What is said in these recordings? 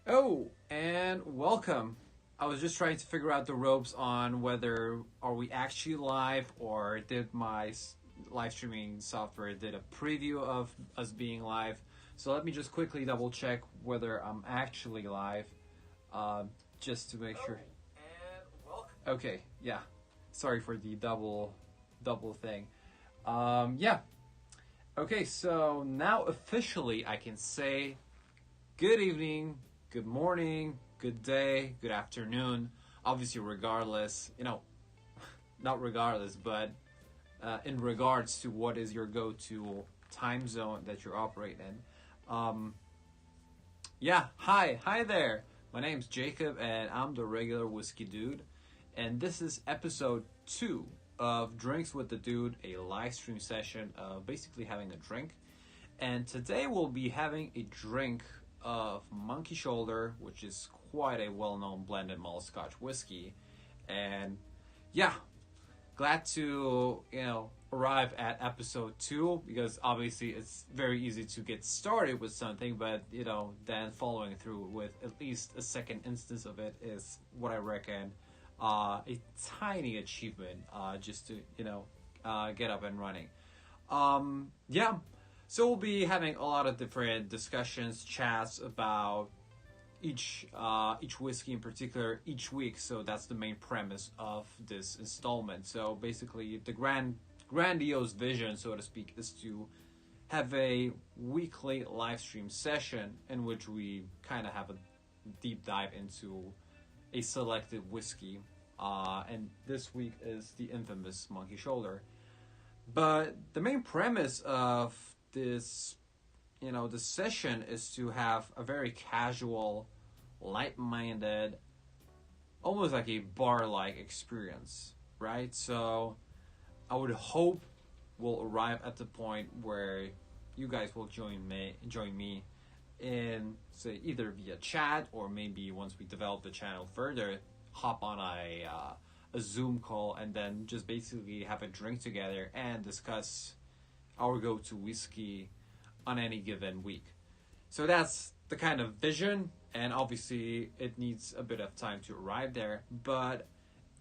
Oh, and welcome. I was just trying to figure out the ropes on whether are we actually live or did my live streaming software did a preview of us being live. So let me just quickly double check whether I'm actually live, just to make sure. And welcome. Okay, yeah. Sorry for the double thing. Yeah. Okay, so now officially I can say good evening, good morning, good day, good afternoon. Obviously, regardless, not regardless, but in regards to what is your go-to time zone that you're operating in. Yeah, hi there. My name's Jacob, and I'm the regular whiskey dude, and this is episode 2 of Drinks with the Dude, a live stream session of basically having a drink. And today we'll be having a drink of Monkey Shoulder, which is quite a well-known blended malt Scotch whiskey. And yeah, glad to, arrive at episode 2 because obviously it's very easy to get started with something, but then following through with at least a second instance of it is what I reckon a tiny achievement, just to get up and running. Yeah, so we'll be having a lot of different discussions, chats about each whiskey in particular each week. So that's the main premise of this installment. So basically, the grandiose vision, so to speak, is to have a weekly live stream session in which we kind of have a deep dive into a selected whiskey, and this week is the infamous Monkey Shoulder. But the main premise of this, this session is to have a very casual, light-minded, almost like a bar-like experience, right? So I would hope we'll arrive at the point where you guys will join me in, say, either via chat or maybe once we develop the channel further, hop on a Zoom call and then just basically have a drink together and discuss our go-to whiskey on any given week. So that's the kind of vision, and obviously it needs a bit of time to arrive there. But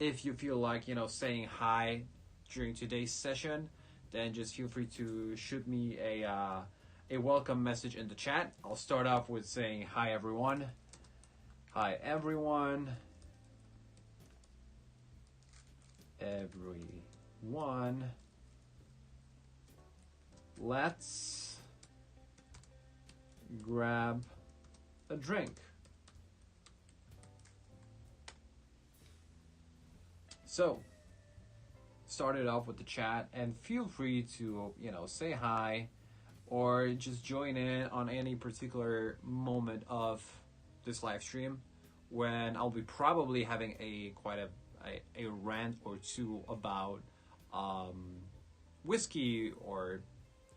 if you feel like, saying hi during today's session, then just feel free to shoot me a welcome message in the chat. I'll start off with saying hi everyone. Hi everyone. Everyone. Let's grab a drink. So, started off with the chat, and feel free to, say hi or just join in on any particular moment of this live stream when I'll be probably having a rant or two about whiskey, or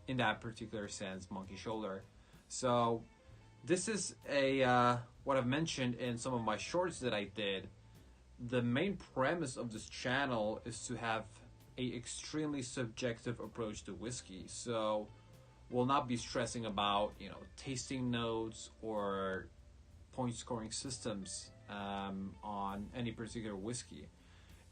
in that particular sense, Monkey Shoulder. So this is what I've mentioned in some of my shorts that I did. The main premise of this channel is to have a extremely subjective approach to whiskey. So we'll not be stressing about tasting notes or point scoring systems on any particular whiskey.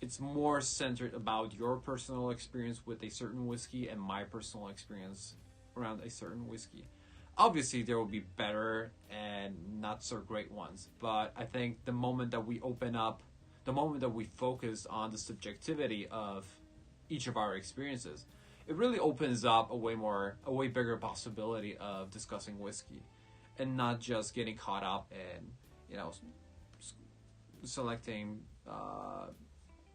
It's more centered about your personal experience with a certain whiskey and my personal experience around a certain whiskey. Obviously, there will be better and not so great ones, but I think the moment that we open up, the moment that we focus on the subjectivity of each of our experiences, it really opens up a way bigger possibility of discussing whiskey, and not just getting caught up in, selecting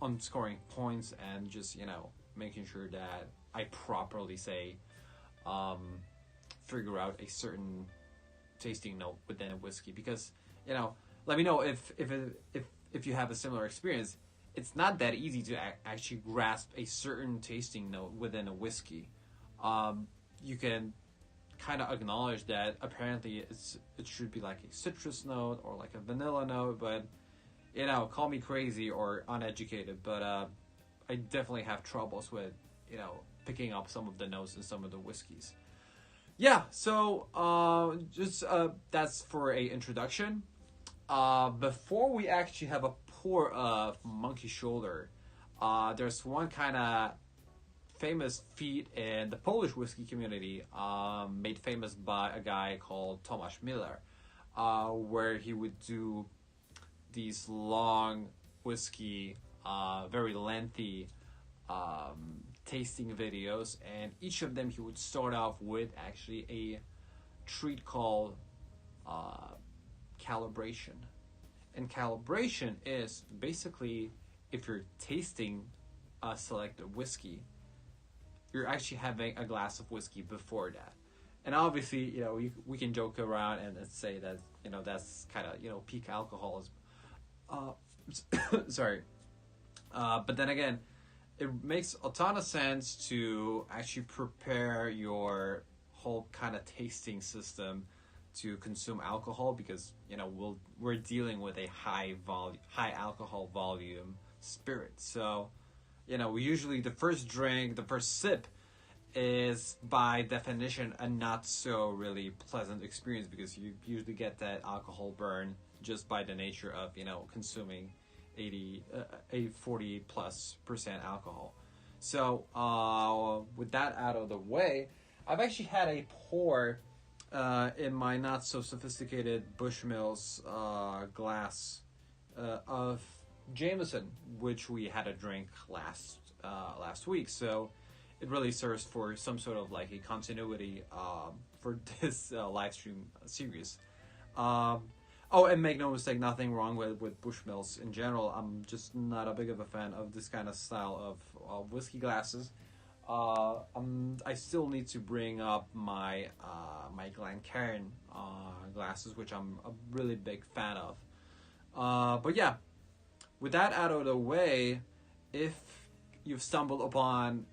on scoring points and just making sure that I properly figure out a certain tasting note within a whiskey, because let me know if you have a similar experience. It's not that easy to actually grasp a certain tasting note within a whiskey. You can kind of acknowledge that apparently it should be like a citrus note or like a vanilla note, but call me crazy or uneducated, but I definitely have troubles with picking up some of the notes in some of the whiskeys. Yeah, so just that's for a introduction. before we actually have a pour of monkey shoulder, there's one kind of famous feat in the Polish whiskey community, made famous by a guy called Tomasz Miller, where he would do these long whiskey, very lengthy tasting videos, and each of them he would start off with actually a treat called calibration. And calibration is basically if you're tasting a selected whiskey, you're actually having a glass of whiskey before that. And obviously, we can joke around and say that, that's kind of, peak alcoholism. Sorry. But then again, it makes a ton of sense to actually prepare your whole kind of tasting system to consume alcohol, because we're dealing with a high alcohol volume spirit. So we usually, the first sip is by definition a not so really pleasant experience, because you usually get that alcohol burn just by the nature of consuming 40+% alcohol. So with that out of the way, I've actually had a pour in my not so sophisticated Bushmills glass of Jameson, which we had a drink last week. So it really serves for some sort of like a continuity for this live stream series. Oh, and make no mistake, nothing wrong with Bushmills in general. I'm just not a big of a fan of this kind of style of whiskey glasses. I still need to bring up my my Glencairn glasses, which I'm a really big fan of. But yeah, with that out of the way, if you've stumbled upon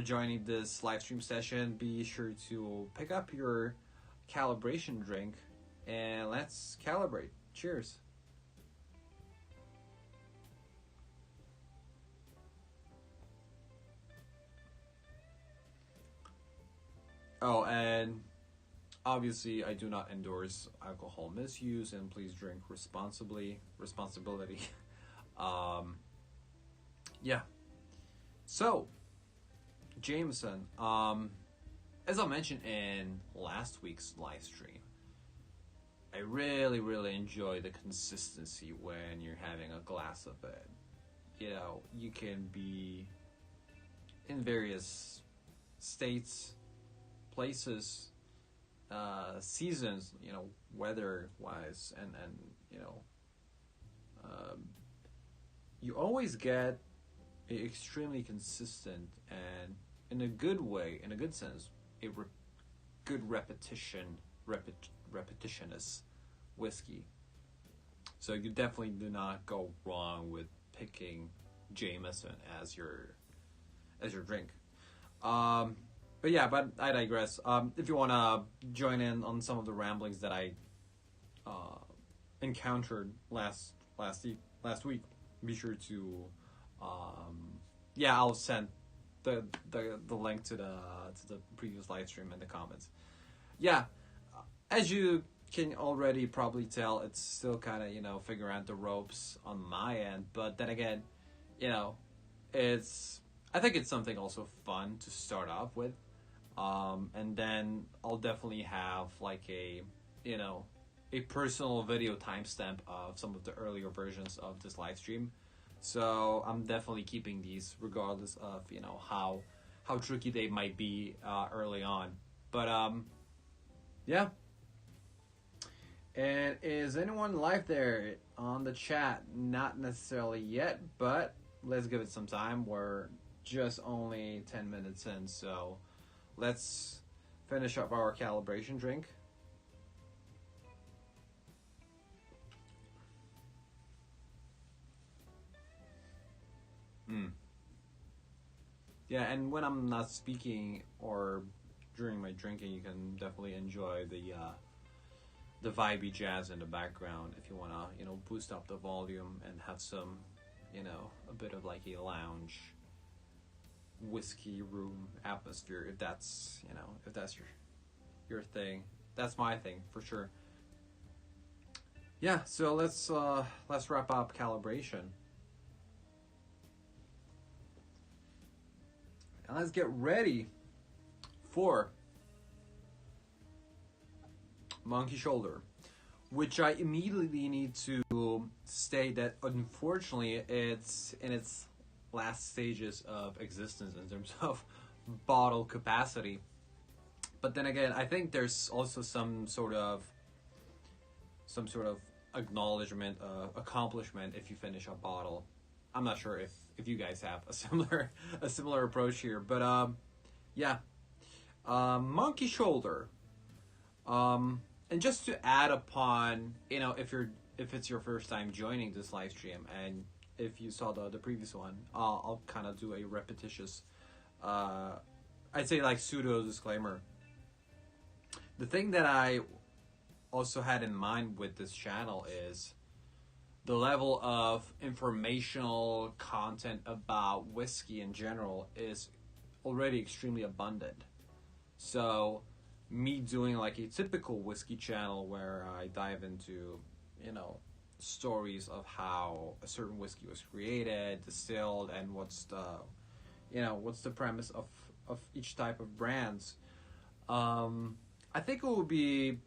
joining this live stream session, be sure to pick up your calibration drink and let's calibrate. Cheers. Oh, and obviously I do not endorse alcohol misuse, and please drink responsibly. Responsibility. Yeah. So, Jameson, as I mentioned in last week's live stream, I really, really enjoy the consistency when you're having a glass of it. You can be in various states, places, seasons, weather-wise, and you always get extremely consistent and in a good way, in a good sense, good repetitionist whiskey. So you definitely do not go wrong with picking Jameson as your drink. But I digress. If you want to join in on some of the ramblings that I encountered last week, be sure to I'll send the link to the previous live stream in the comments. Yeah, as you can already probably tell, it's still kind of figuring out the ropes on my end, but then again, I think it's something also fun to start off with, and then I'll definitely have like a personal video timestamp of some of the earlier versions of this live stream. So I'm definitely keeping these regardless of how tricky they might be early on. But yeah. And is anyone live there on the chat? Not necessarily yet, but let's give it some time. We're just only 10 minutes in, so let's finish up our calibration drink. Yeah, and when I'm not speaking or during my drinking, you can definitely enjoy the vibey jazz in the background if you want to, boost up the volume and have some, a bit of like a lounge whiskey room atmosphere, if that's your thing. That's my thing for sure. Yeah, so let's wrap up calibration. And let's get ready for Monkey Shoulder, which I immediately need to state that unfortunately it's in its last stages of existence in terms of bottle capacity. But then again, I think there's also some sort of acknowledgement, accomplishment if you finish a bottle. I'm not sure if you guys have a similar approach here, but yeah, Monkey Shoulder. And just to add upon, if it's your first time joining this live stream, and if you saw the previous one, I'll kind of do a repetitious, I'd say like pseudo disclaimer. The thing that I also had in mind with this channel is the level of informational content about whiskey in general is already extremely abundant. So me doing like a typical whiskey channel where I dive into, stories of how a certain whiskey was created, distilled, and what's the premise of each type of brands. I think it will be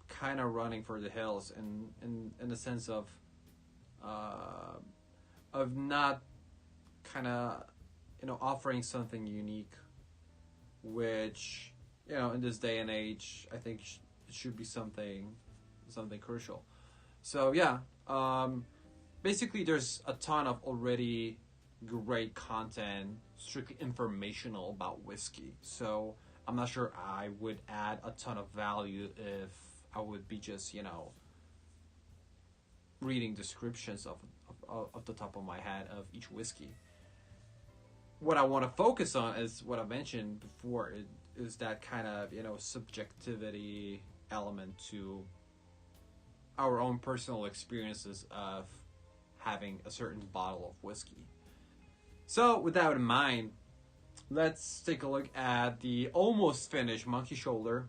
kind of running for the hills in the sense of not kind of offering something unique, which in this day and age I think it should be something crucial. So yeah, basically there's a ton of already great content, strictly informational about whiskey. So I'm not sure I would add a ton of value if I would be just reading descriptions of the top of my head of each whiskey. What I want to focus on is what I mentioned before. Is that kind of subjectivity element to our own personal experiences of having a certain bottle of whiskey. So with that in mind, let's take a look at the almost finished Monkey Shoulder.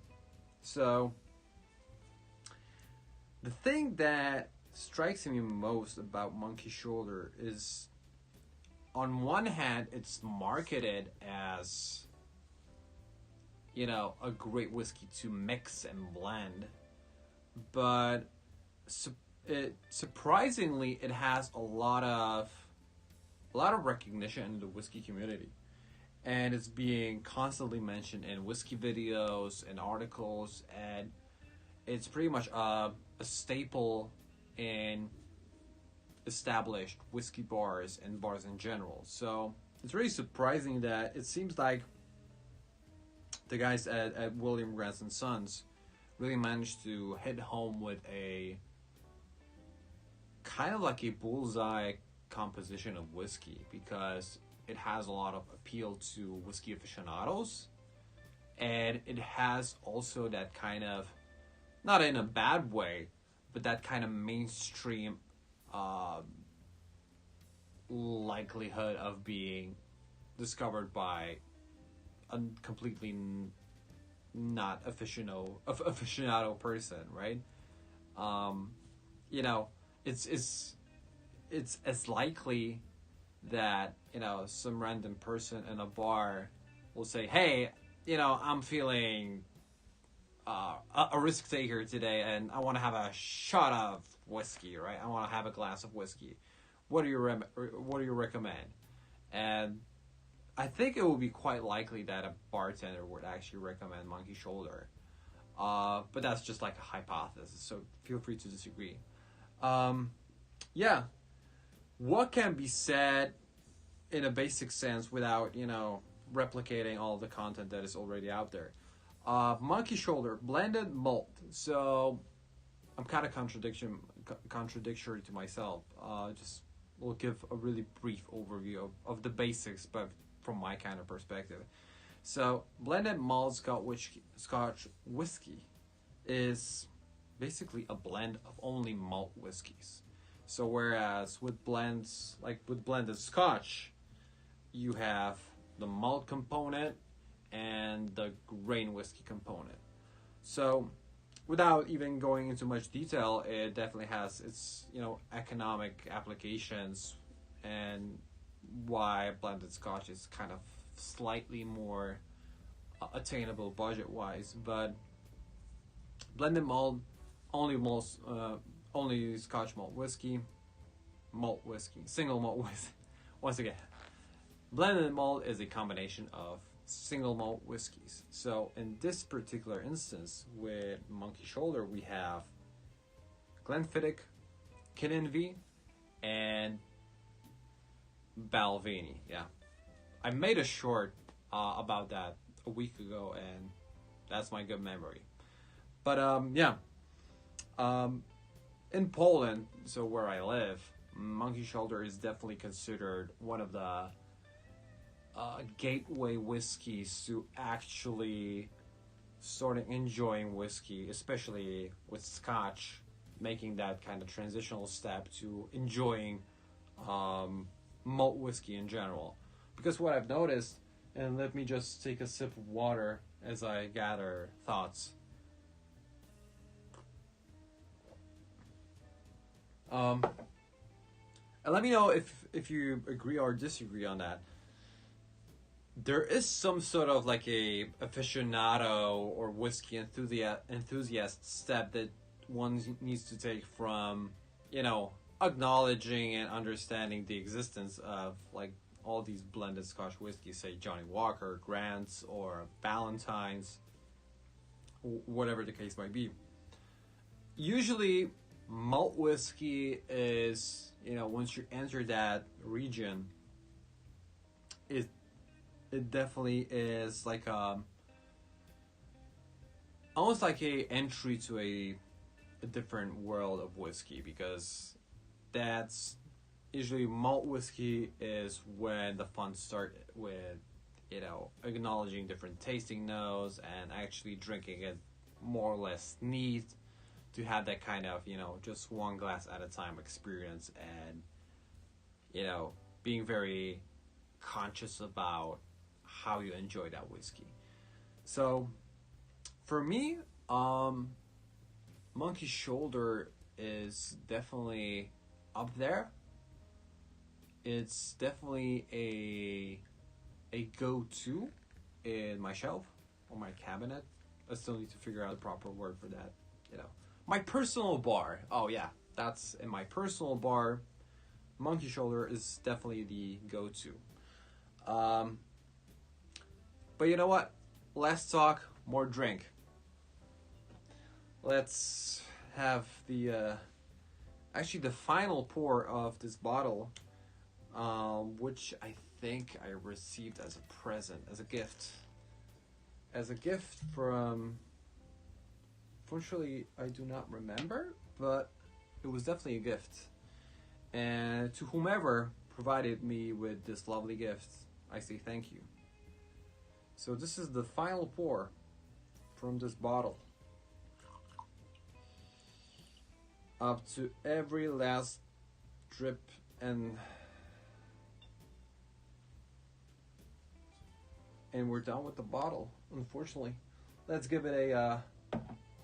So the thing that strikes me most about Monkey Shoulder is, on one hand, it's marketed as a great whiskey to mix and blend, but surprisingly it has a lot of recognition in the whiskey community, and it's being constantly mentioned in whiskey videos and articles, and it's pretty much a staple in established whiskey bars and bars in general. So it's really surprising that it seems like the guys at William Grant & Sons really managed to hit home with a kind of like a bullseye composition of whiskey, because it has a lot of appeal to whiskey aficionados, and it has also that kind of, not in a bad way, but that kind of mainstream likelihood of being discovered by a completely not aficionado person, right? It's as likely that some random person in a bar will say, "Hey, I'm feeling a risk taker today, and I want to have a shot of whiskey, right? I want to have a glass of whiskey. What do you recommend?" And I think it would be quite likely that a bartender would actually recommend Monkey Shoulder. But that's just like a hypothesis, so feel free to disagree. Yeah. What can be said in a basic sense without, replicating all the content that is already out there? Monkey Shoulder, blended malt. So I'm kind of contradictory to myself. Just will give a really brief overview of the basics, but from my kind of perspective. So blended malt Scotch whiskey is basically a blend of only malt whiskeys. So whereas with blended Scotch, you have the malt component and the grain whiskey component. So without even going into much detail, it definitely has its economic applications, and why blended Scotch is kind of slightly more attainable budget wise. But blended malt, only malts, only Scotch malt whiskey, single malt whiskey. Once again, blended malt is a combination of single malt whiskeys. So in this particular instance with Monkey Shoulder, we have Glenfiddich, Kinninvie, and Balvenie. Yeah, I made a short about that a week ago, and that's my good memory. But in Poland, so where I live, Monkey Shoulder is definitely considered one of the gateway whiskeys to actually starting enjoying whiskey, especially with Scotch, making that kind of transitional step to enjoying malt whiskey in general. Because what I've noticed, and let me just take a sip of water as I gather thoughts. And let me know if you agree or disagree on that. There is some sort of like a aficionado or whiskey enthusiast step that one needs to take from, acknowledging and understanding the existence of like all these blended Scotch whiskeys, say Johnny Walker, Grant's, or Ballantine's, whatever the case might be. Usually, malt whiskey is, once you enter that region, it definitely is like almost like a entry to a different world of whiskey, because that's usually malt whiskey is when the fun start with acknowledging different tasting notes and actually drinking it more or less neat, to have that kind of just one glass at a time experience, and being very conscious about how you enjoy that whiskey. So for me, Monkey Shoulder is definitely up there. It's definitely a go-to in my shelf or my cabinet. I still need to figure out the proper word for that. My personal bar. Oh yeah, that's in my personal bar. Monkey Shoulder is definitely the go-to. But you know what? Less talk, more drink. Let's have the final pour of this bottle, which I think I received as a present, as a gift. From, unfortunately, I do not remember, but it was definitely a gift. And to whomever provided me with this lovely gift, I say thank you. So this is the final pour from this bottle. Up to every last drip, and we're done with the bottle, unfortunately. Let's give it a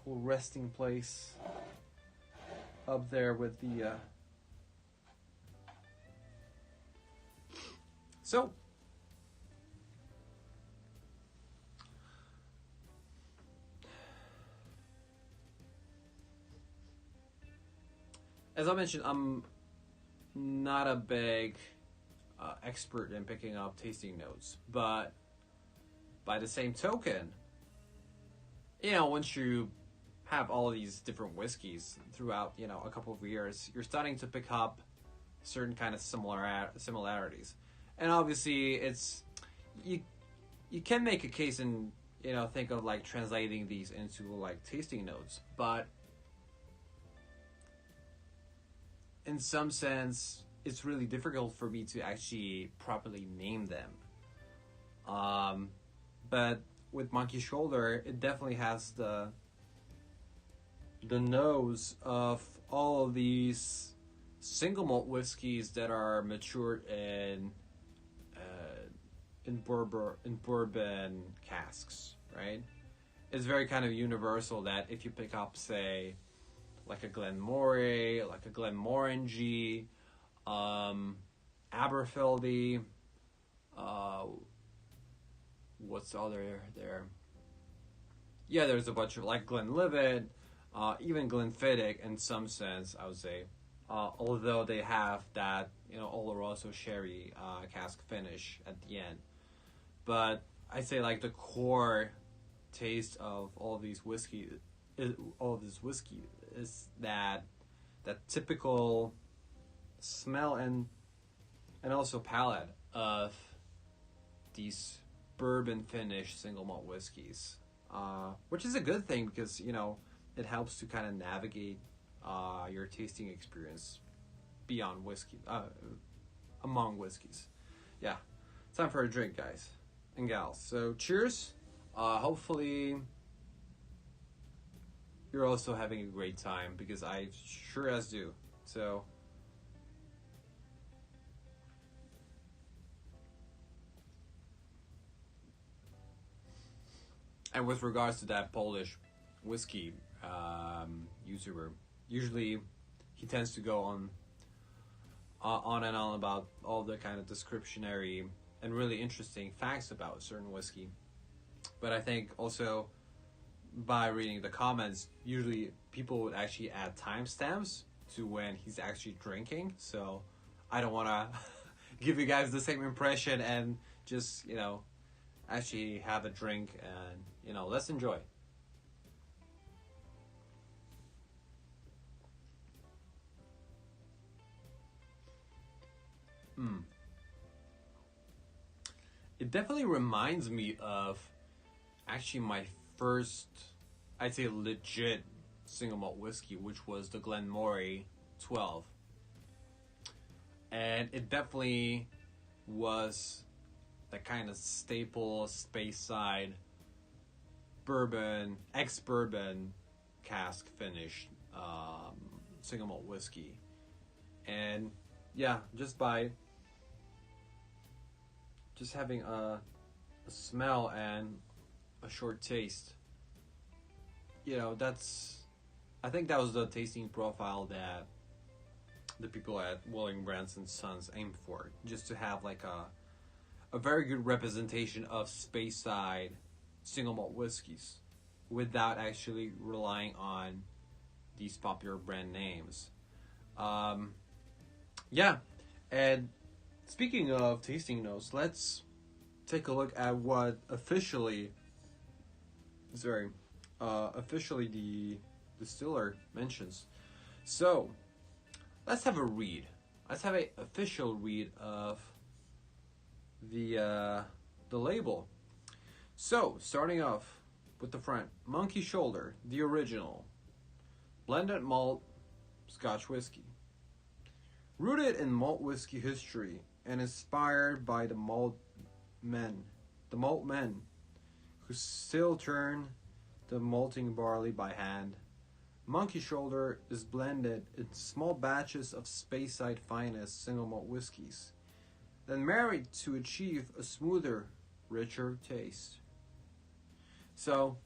cool resting place up there with the so as I mentioned, I'm not a big expert in picking up tasting notes, but by the same token, once you have all of these different whiskeys throughout, a couple of years, you're starting to pick up certain kind of similarities. And obviously, it's you can make a case and think of like translating these into like tasting notes, but in some sense, it's really difficult for me to actually properly name them. But with Monkey Shoulder, it definitely has the nose of all of these single malt whiskeys that are matured in bourbon casks, right? it's very kind of universal that if you pick up, say, like a Glenmorangie, like a Glenmorangie, Aberfeldy, uh, what's the other there? Yeah, there's a bunch of like Glenlivet, even Glenfiddich in some sense, I would say. Although they have that, Oloroso sherry cask finish at the end. But I'd say like the core taste of all of these whiskey, all of this whiskey is that typical smell and also palate of these bourbon finished single malt whiskeys, which is a good thing because it helps to kind of navigate your tasting experience beyond whiskey, among whiskeys. Yeah, time for a drink, guys and gals. So cheers. Hopefully you're also having a great time because I sure as do. So and with regards to that Polish whiskey YouTuber, usually he tends to go on and on about all the kind of descriptionary and really interesting facts about a certain whiskey. But I think also by reading the comments, usually people would actually add timestamps to when he's actually drinking. So I don't want to give you guys the same impression and just, actually have a drink and, let's enjoy. It definitely reminds me of actually my first, I'd say, legit single malt whiskey, which was the Glenmorangie 12. And it definitely was the kind of staple Speyside bourbon, ex-bourbon cask finished single malt whiskey. And yeah, just having a smell and a short taste, I think that was the tasting profile that the people at William Branson Sons aimed for, just to have like a very good representation of Speyside single malt whiskeys without actually relying on these popular brand names. Yeah, and speaking of tasting notes, let's take a look at what officially the distiller mentions. So, let's have a read. Let's have an official read of the label. So, starting off with the front, Monkey Shoulder, the original, blended malt Scotch whiskey. Rooted in malt whiskey history and inspired by the malt men who still turn the malting barley by hand, Monkey Shoulder is blended in small batches of Speyside finest single malt whiskeys, then married to achieve a smoother, richer taste. So,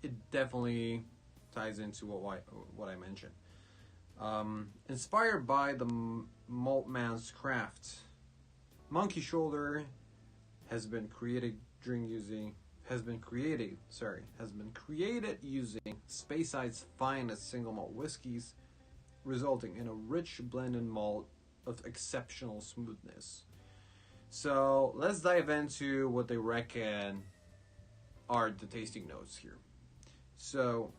it definitely ties into what I mentioned. Inspired by the malt man's craft, Monkey Shoulder has been created using Speyside's finest single malt whiskeys, resulting in a rich blended malt of exceptional smoothness. So let's dive into what they reckon are the tasting notes here. So,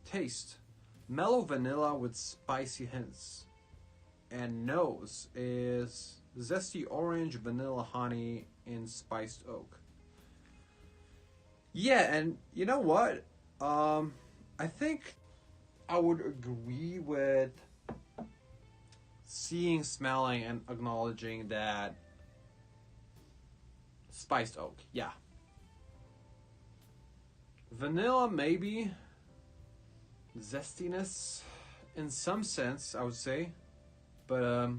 taste: mellow vanilla with spicy hints, and nose is zesty orange, vanilla, honey, and spiced oak. Yeah, and you know what? I think I would agree with seeing, smelling, and acknowledging that spiced oak. Yeah. Vanilla, maybe. Zestiness, in some sense, I would say. But,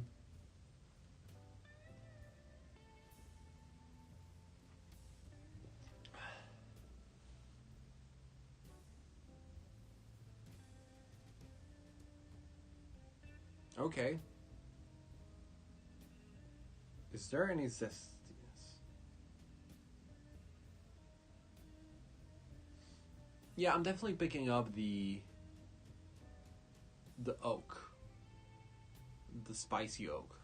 Okay. Is there any zestiness? Yeah, I'm definitely picking up the oak, the spicy oak.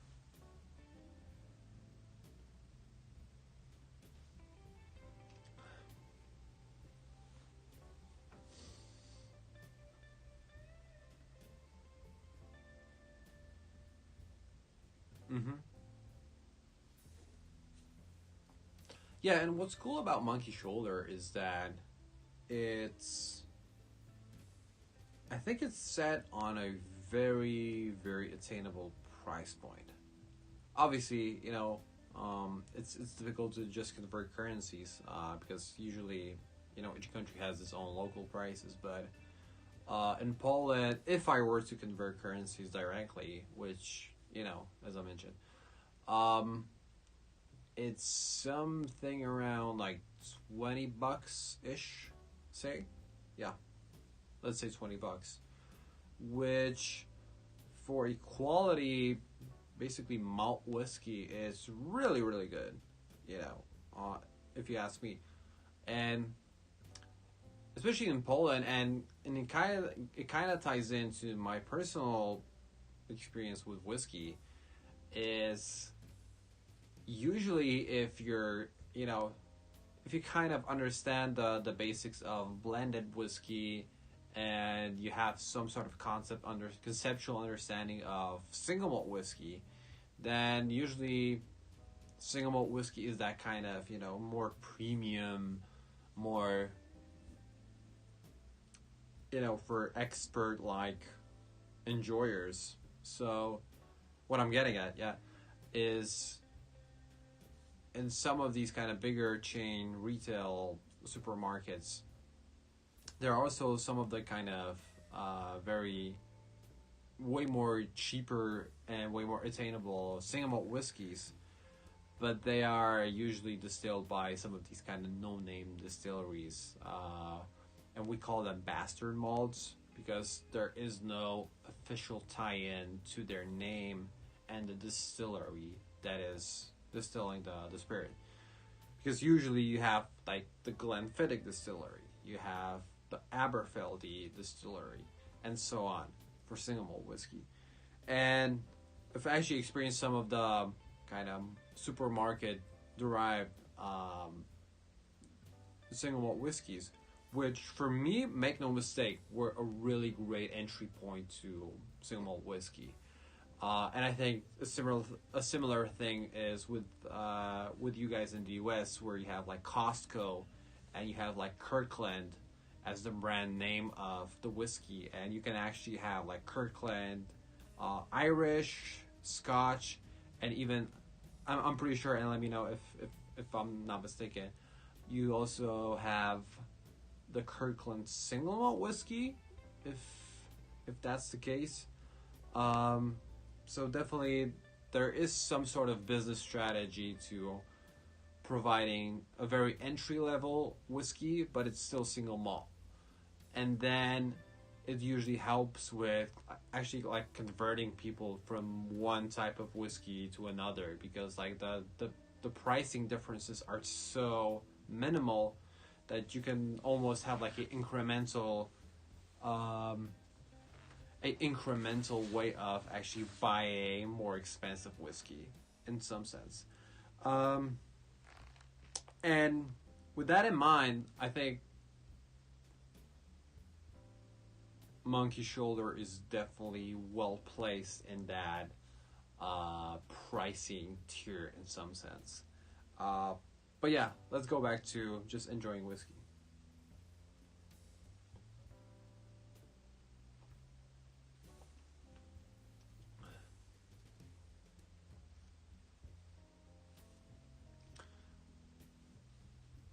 Mm-hmm. Yeah, and what's cool about Monkey Shoulder is that it's I think it's set on a very, very attainable price point. Obviously, it's difficult to just convert currencies because usually, each country has its own local prices. But in Poland, if I were to convert currencies directly, which as I mentioned, um, it's something around like $20 ish. Say, yeah, let's say $20, which for equality, basically malt whiskey is really really good. You know, if you ask me, and especially in Poland, and it kind of ties into my personal experience with whiskey. Is usually if you kind of understand the basics of blended whiskey and you have some sort of conceptual understanding of single malt whiskey, then usually single malt whiskey is that kind of more premium, more for expert like enjoyers. So what I'm getting at, yeah, is in some of these kind of bigger chain retail supermarkets, there are also some of the kind of very way more cheaper and way more attainable single malt whiskeys, but they are usually distilled by some of these kind of no-name distilleries, and we call them bastard malts because there is no official tie-in to their name and the distillery that is distilling the spirit. Because usually you have like the Glenfiddich distillery, you have the Aberfeldy distillery, and so on for single malt whiskey. And I've actually experienced some of the kind of supermarket derived single malt whiskeys, which for me, make no mistake, were a really great entry point to single malt whiskey. And I think a similar thing is with you guys in the U.S. where you have like Costco, and you have like Kirkland as the brand name of the whiskey, and you can actually have like Kirkland, Irish, Scotch, and even I'm pretty sure, and let me know if I'm not mistaken, you also have the Kirkland single malt whiskey, if that's the case. Um, so definitely there is some sort of business strategy to providing a very entry level whiskey, but it's still single malt. And then it usually helps with actually like converting people from one type of whiskey to another, because like the pricing differences are so minimal that you can almost have like um, a incremental way of actually buying more expensive whiskey in some sense. Um, and with that in mind, I think Monkey Shoulder is definitely well placed in that pricing tier in some sense. Uh, but yeah, let's go back to just enjoying whiskey.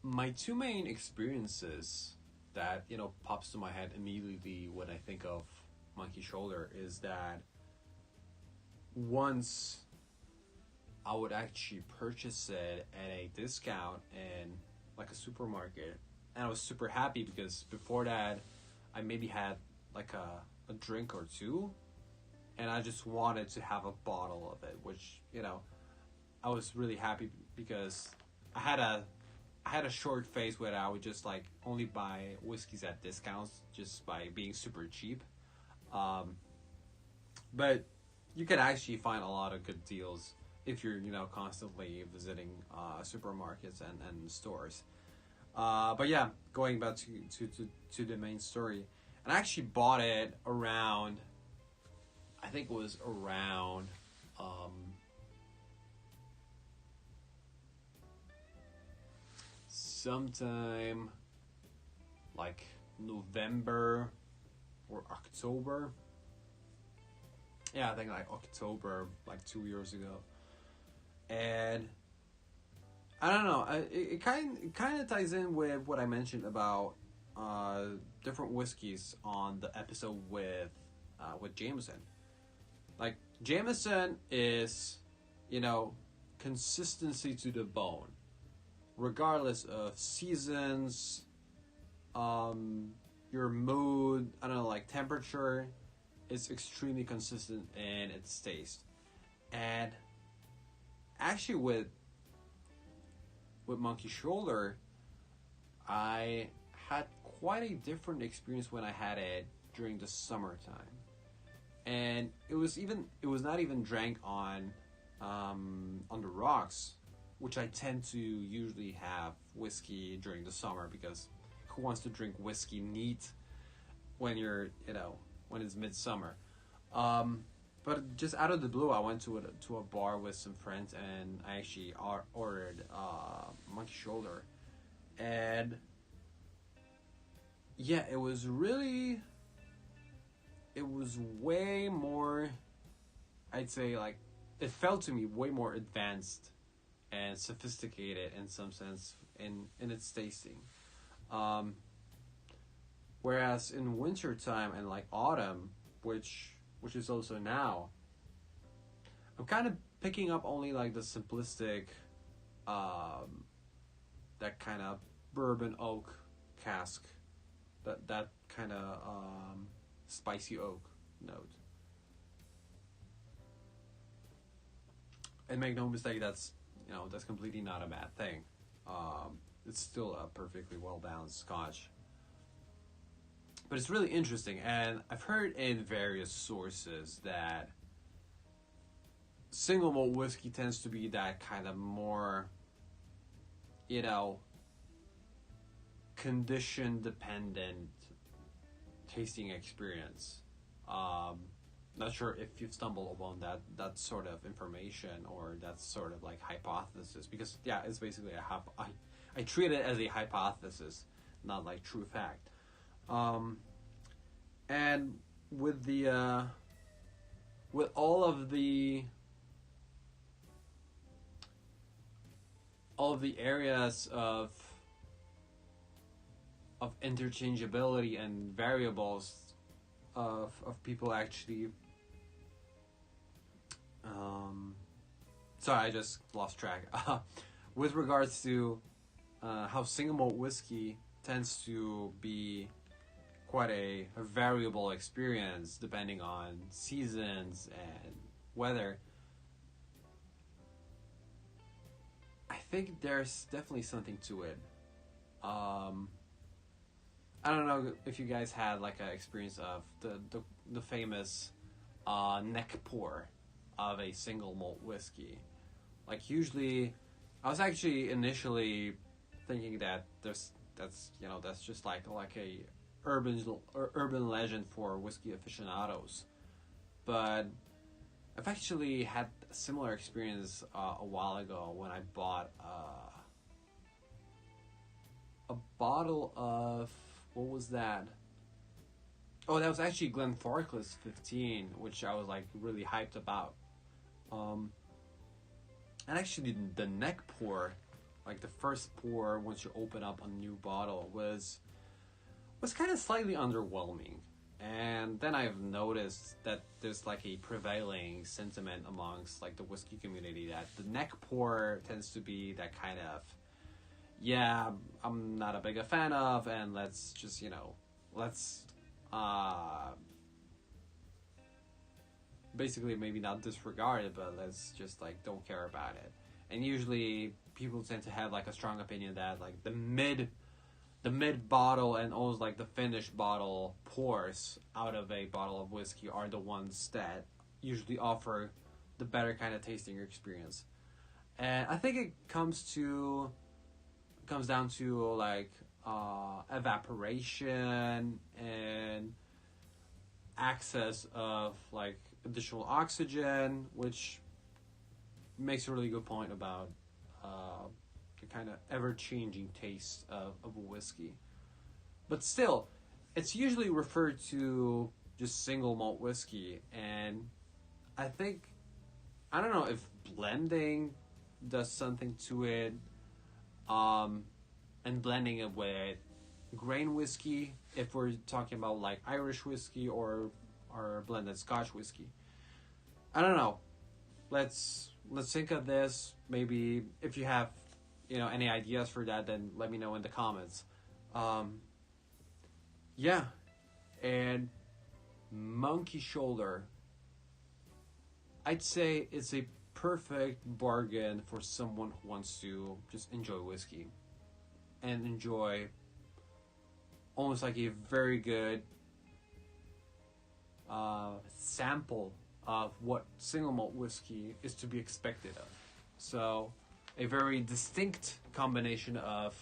My two main experiences that pops to my head immediately when I think of Monkey Shoulder is that once I would actually purchase it at a discount in like a supermarket, and I was super happy because before that I maybe had like a drink or two, and I just wanted to have a bottle of it, which, I was really happy because I had a short phase where I would just like only buy whiskeys at discounts just by being super cheap. But you can actually find a lot of good deals if you're constantly visiting supermarkets and stores. But yeah, going back to the main story, and I actually bought it around. I think it was around. Sometime like November or October. Yeah, I think like October, like 2 years ago. And I don't know. It kind of ties in with what I mentioned about different whiskeys on the episode with Jameson. Like Jameson is, consistency to the bone, regardless of seasons, your mood. I don't know, like temperature. It's extremely consistent in its taste, and actually with Monkey Shoulder, I had quite a different experience when I had it during the summertime, and it was not even drank on the rocks, which I tend to usually have whiskey during the summer because who wants to drink whiskey neat when you're when it's midsummer. But just out of the blue, I went to a bar with some friends, and I actually ordered Monkey Shoulder, and yeah, it was way more. I'd say like it felt to me way more advanced and sophisticated in some sense in its tasting. Whereas in wintertime and like autumn, which is also now, I'm kind of picking up only like the simplistic, that kind of bourbon oak cask, that kind of spicy oak note. And make no mistake, that's completely not a bad thing. It's still a perfectly well balanced Scotch. But it's really interesting, and I've heard in various sources that single malt whiskey tends to be that kind of more, condition dependent tasting experience. Not sure if you've stumbled upon that sort of information or that sort of like hypothesis, because yeah, it's basically I treat it as a hypothesis, not like true fact. And with the with all of the areas of interchangeability and variables of people actually sorry, I just lost track. With regards to how single malt whiskey tends to be quite a variable experience depending on seasons and weather, I think there's definitely something to it. I don't know if you guys had like an experience of the famous neck pour of a single malt whiskey. Like usually, I was actually initially thinking that that's just like a urban legend for whiskey aficionados, but I've actually had a similar experience a while ago when I bought a bottle of, what was that? Oh, that was actually Glenfarclas 15, which I was like really hyped about. And actually the neck pour, like the first pour once you open up a new bottle, was kind of slightly underwhelming. And then I've noticed that there's like a prevailing sentiment amongst like the whiskey community that the neck pour tends to be that kind of, yeah, I'm not a big a fan of, and let's just, basically maybe not disregard it, but let's just like don't care about it. And usually people tend to have like a strong opinion that like the mid bottle and almost like the finished bottle pours out of a bottle of whiskey are the ones that usually offer the better kind of tasting experience. And I think it comes down to like evaporation and access of like additional oxygen, which makes a really good point about the kind of ever-changing taste of a whiskey. But still, it's usually referred to just single malt whiskey, and I think, I don't know if blending does something to it, and blending it with grain whiskey, if we're talking about like Irish whiskey or blended Scotch whiskey. I don't know. Let's think of this. Maybe if you have, any ideas for that, then let me know in the comments. Yeah, and Monkey Shoulder, I'd say it's a perfect bargain for someone who wants to just enjoy whiskey and enjoy almost like a very good sample of what single malt whiskey is to be expected of. So, a very distinct combination of,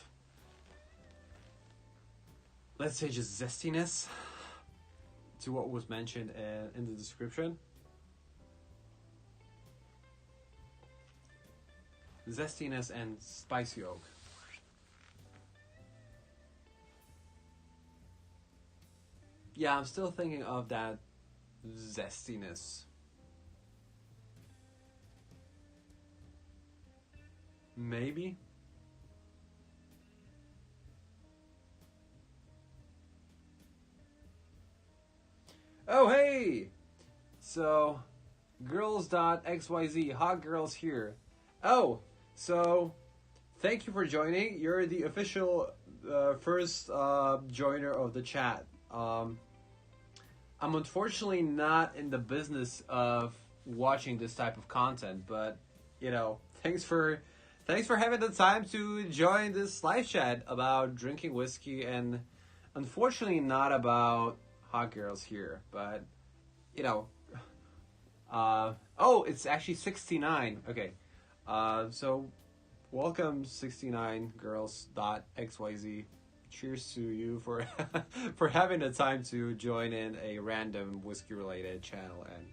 let's say, just zestiness to what was mentioned in the description. Zestiness and spicy oak. Yeah, I'm still thinking of that zestiness. Maybe. Oh, hey! So, girls.xyz, hot girls here. Oh, so, thank you for joining. You're the official first joiner of the chat. I'm unfortunately not in the business of watching this type of content, but, thanks for having the time to join this live chat about drinking whiskey, and unfortunately not about hot girls here, but oh, it's actually 69. Okay, so welcome 69 girls.xyz. Cheers to you for for having the time to join in a random whiskey related channel, and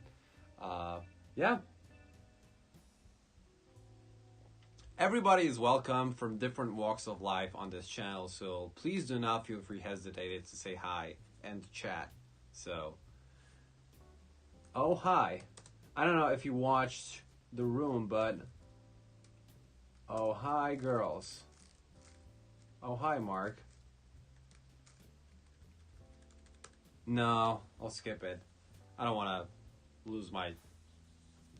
yeah. Everybody is welcome from different walks of life on this channel, so please do not feel free hesitated to say hi and to chat. So, oh hi. I don't know if you watched The Room, but oh hi girls. Oh hi Mark. No, I'll skip it. I don't want to lose my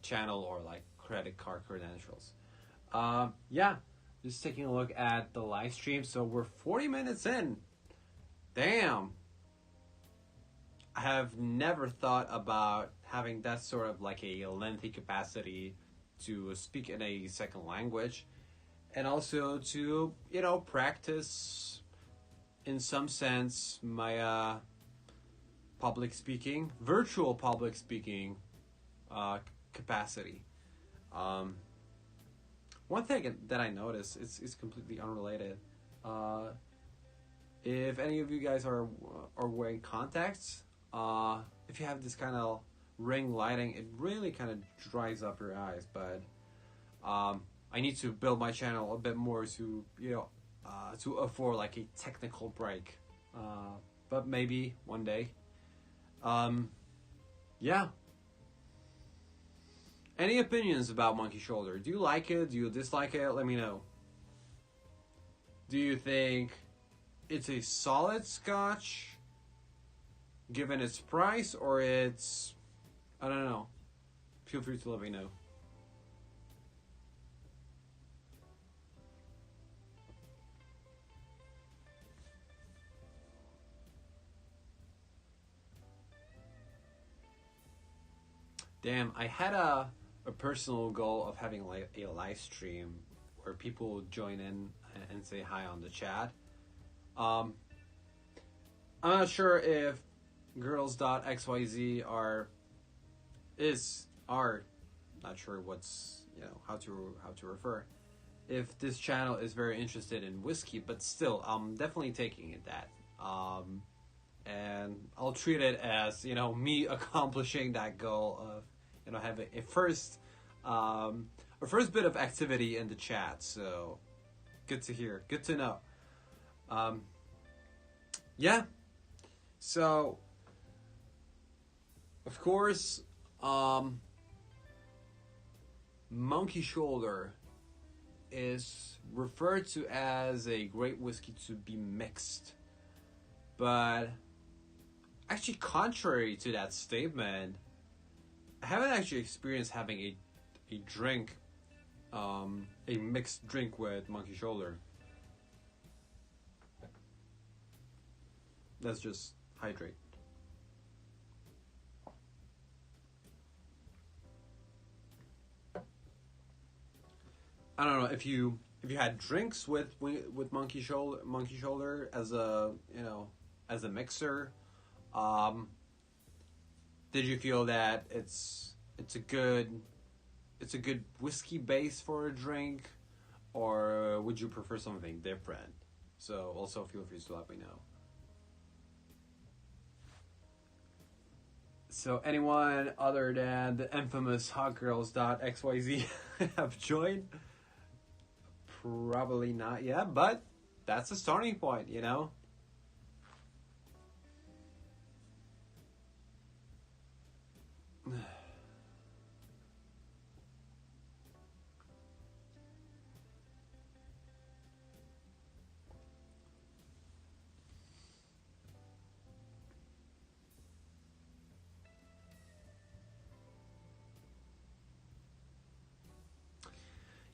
channel or like credit card credentials. Yeah, just taking a look at the live stream. So we're 40 minutes in. Damn. I have never thought about having that sort of like a lengthy capacity to speak in a second language, and also to, practice in some sense my public speaking, virtual public speaking capacity. One thing that I noticed is completely unrelated. If any of you guys are wearing contacts, if you have this kind of ring lighting, it really kind of dries up your eyes. But I need to build my channel a bit more to to afford like a technical break. But maybe one day. Yeah. Any opinions about Monkey Shoulder? Do you like it? Do you dislike it? Let me know. Do you think it's a solid scotch given its price, or it's, I don't know. Feel free to let me know. Damn, I had a personal goal of having like a live stream where people join in and say hi on the chat. Um, I'm not sure if girls.xyz are not sure what's how to refer. If this channel is very interested in whiskey, but still, I'm definitely taking it that. And I'll treat it as me accomplishing that goal of having a first bit of activity in the chat. So good to hear, good to know. Yeah. So of course, Monkey Shoulder is referred to as a great whiskey to be mixed, but actually, contrary to that statement, I haven't actually experienced having a drink, a mixed drink with Monkey Shoulder. Let's just hydrate. I don't know if you had drinks with Monkey Shoulder as a as a mixer. Did you feel that it's a good whiskey base for a drink, or would you prefer something different? So also feel free to let me know. So anyone other than the infamous hotgirls.xyz have joined? Probably not yet, but that's a starting point,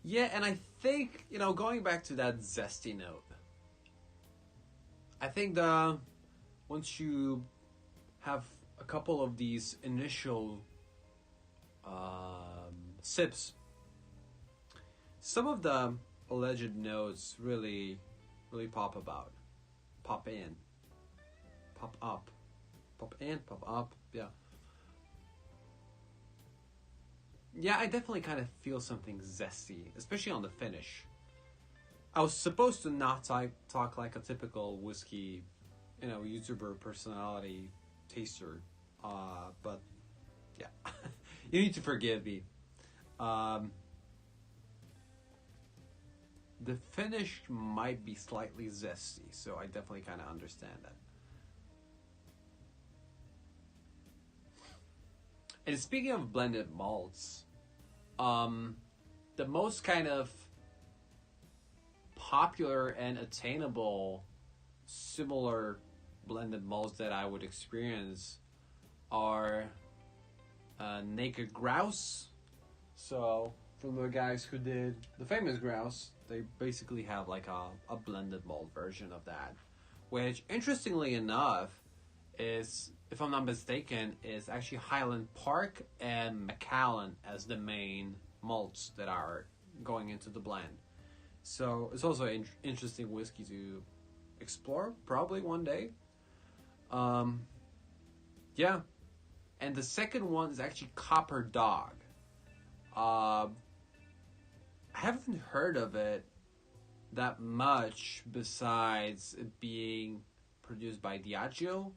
Yeah, and I think, going back to that zesty note, I think once you have a couple of these initial sips, some of the alleged notes really pop in, pop up, yeah. Yeah, I definitely kind of feel something zesty, especially on the finish. I was supposed to not talk like a typical whiskey, YouTuber personality taster, but yeah, you need to forgive me. The finish might be slightly zesty, so I definitely kind of understand that. And speaking of blended malts, the most kind of popular and attainable similar blended malts that I would experience are Naked Grouse. So from the guys who did the famous Grouse, they basically have like a blended malt version of that, which interestingly enough is, if I'm not mistaken, is actually Highland Park and Macallan as the main malts that are going into the blend. So it's also an interesting whiskey to explore, probably one day. Yeah. And the second one is actually Copper Dog. I haven't heard of it that much besides it being produced by Diageo,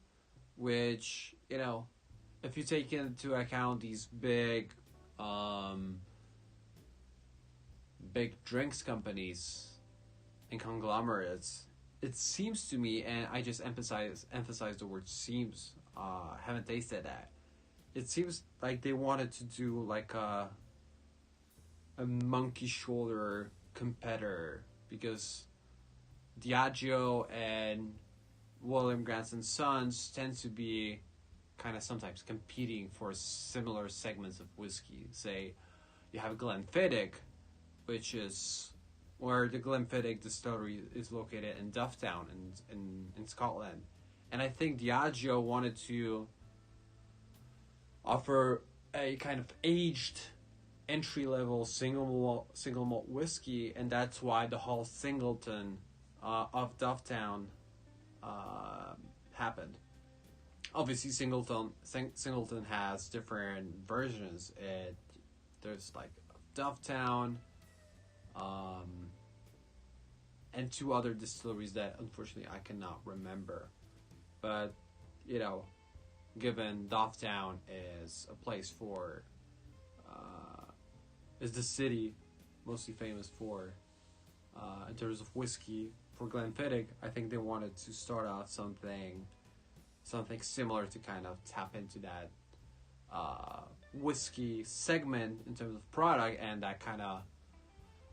which, if you take into account these big drinks companies and conglomerates, it seems to me, and I just emphasize the word seems, haven't tasted that, it seems like they wanted to do like a Monkey Shoulder competitor, because Diageo and William Grant & Sons tend to be kind of sometimes competing for similar segments of whiskey. Say, you have Glenfiddich, which is where the Glenfiddich distillery is located in Dufftown in Scotland. And I think Diageo wanted to offer a kind of aged entry level single malt whiskey, and that's why the whole Singleton of Dufftown happened. Obviously, Singleton has different versions. There's like Dufftown, and two other distilleries that unfortunately I cannot remember. But you know, given Dufftown is a place for, is the city mostly famous for, in terms of whiskey for Glenfiddich, I think they wanted to start out something similar to kind of tap into that whiskey segment in terms of product and that kind of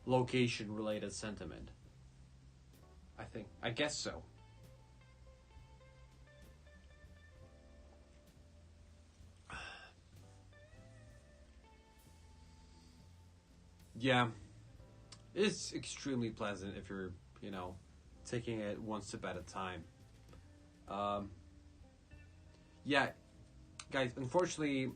location related sentiment. I guess so. Yeah, it's extremely pleasant if you're, taking it one sip at a time. Um, yeah, guys, unfortunately,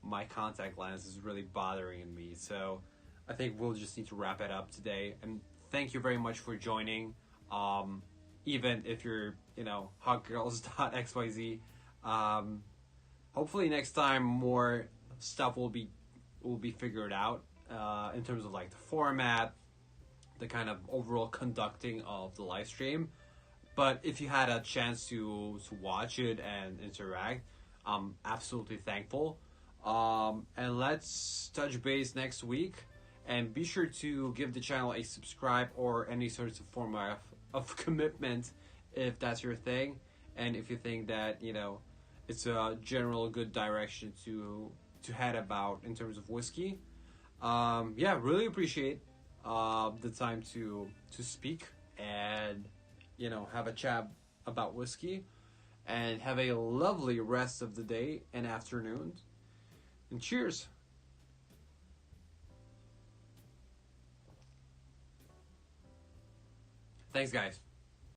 my contact lens is really bothering me, so I think we'll just need to wrap it up today. And thank you very much for joining. Even if you're, hotgirls.xyz. Hopefully next time more stuff will be figured out in terms of like the format, the kind of overall conducting of the live stream. But if you had a chance to watch it and interact, I'm absolutely thankful. And let's touch base next week. And be sure to give the channel a subscribe or any sort of form of commitment if that's your thing. And if you think that, it's a general good direction to head about in terms of whiskey. Really appreciate the time to speak and, have a chat about whiskey. And have a lovely rest of the day and afternoon. And cheers. Thanks, guys.